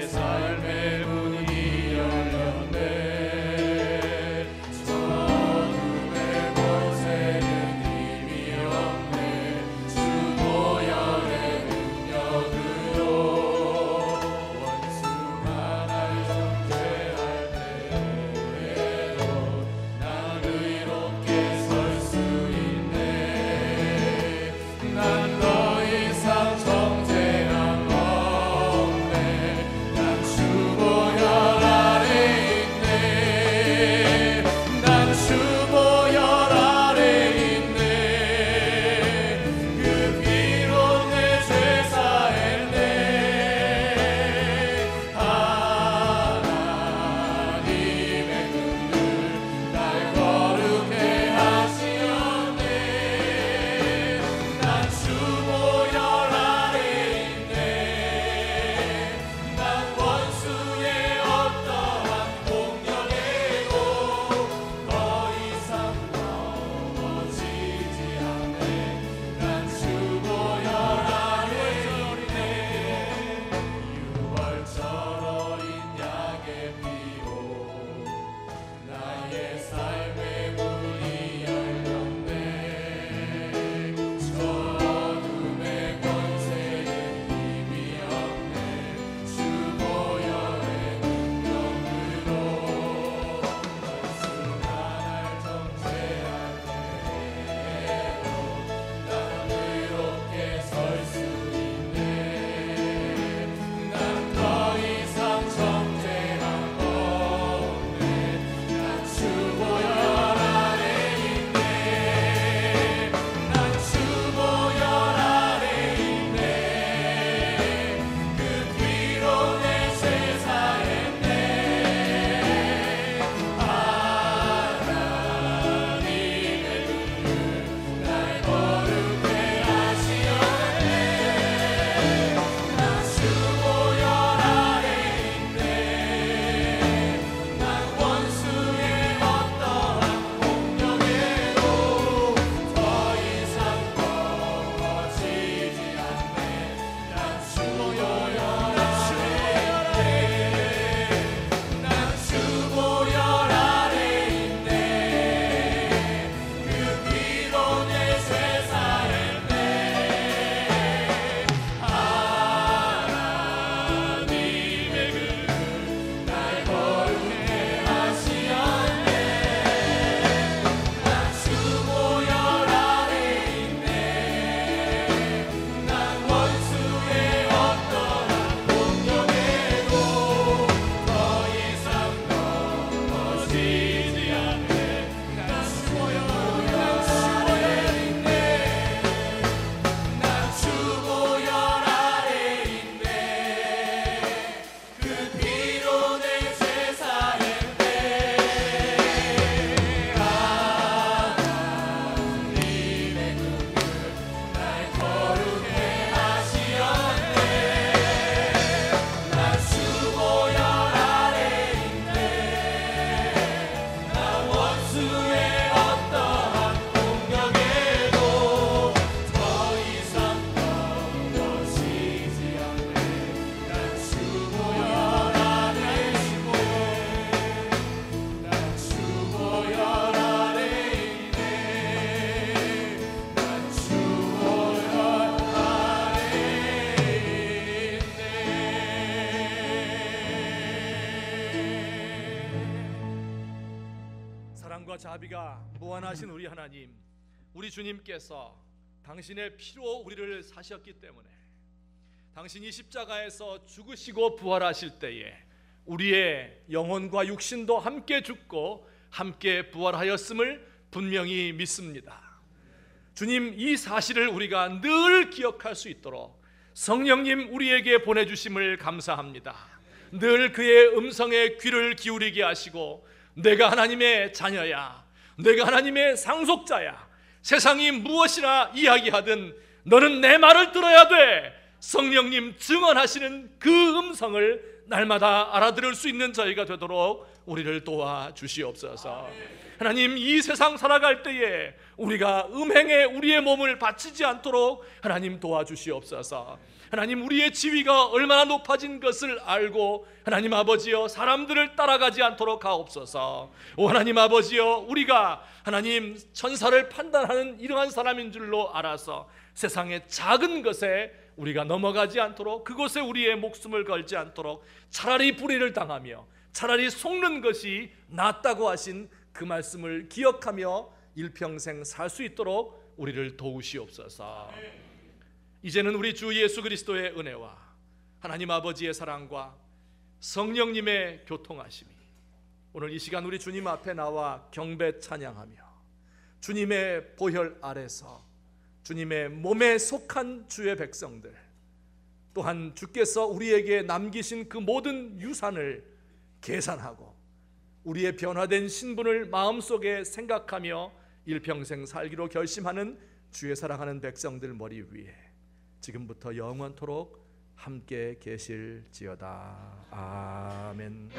삶의 문이 사랑과 자비가 무한하신 우리 하나님, 우리 주님께서 당신의 피로 우리를 사셨기 때문에 당신이 십자가에서 죽으시고 부활하실 때에 우리의 영혼과 육신도 함께 죽고 함께 부활하였음을 분명히 믿습니다. 주님, 이 사실을 우리가 늘 기억할 수 있도록 성령님 우리에게 보내주심을 감사합니다. 늘 그의 음성에 귀를 기울이게 하시고 내가 하나님의 자녀야, 내가 하나님의 상속자야, 세상이 무엇이나 이야기하든 너는 내 말을 들어야 돼, 성령님 증언하시는 그 음성을 날마다 알아들을 수 있는 저희가 되도록 우리를 도와주시옵소서. 하나님, 이 세상 살아갈 때에 우리가 음행에 우리의 몸을 바치지 않도록 하나님 도와주시옵소서. 하나님, 우리의 지위가 얼마나 높아진 것을 알고 하나님 아버지여 사람들을 따라가지 않도록 하옵소서. 오 하나님 아버지여, 우리가 하나님 천사를 판단하는 이러한 사람인 줄로 알아서 세상의 작은 것에 우리가 넘어가지 않도록, 그곳에 우리의 목숨을 걸지 않도록 차라리 불의를 당하며 차라리 속는 것이 낫다고 하신 그 말씀을 기억하며 일평생 살 수 있도록 우리를 도우시옵소서. 이제는 우리 주 예수 그리스도의 은혜와 하나님 아버지의 사랑과 성령님의 교통하심이 오늘 이 시간 우리 주님 앞에 나와 경배 찬양하며 주님의 보혈 아래서 주님의 몸에 속한 주의 백성들, 또한 주께서 우리에게 남기신 그 모든 유산을 계산하고 우리의 변화된 신분을 마음속에 생각하며 일평생 살기로 결심하는 주의 사랑하는 백성들 머리 위에 지금부터 영원토록 함께 계실지어다. 아멘.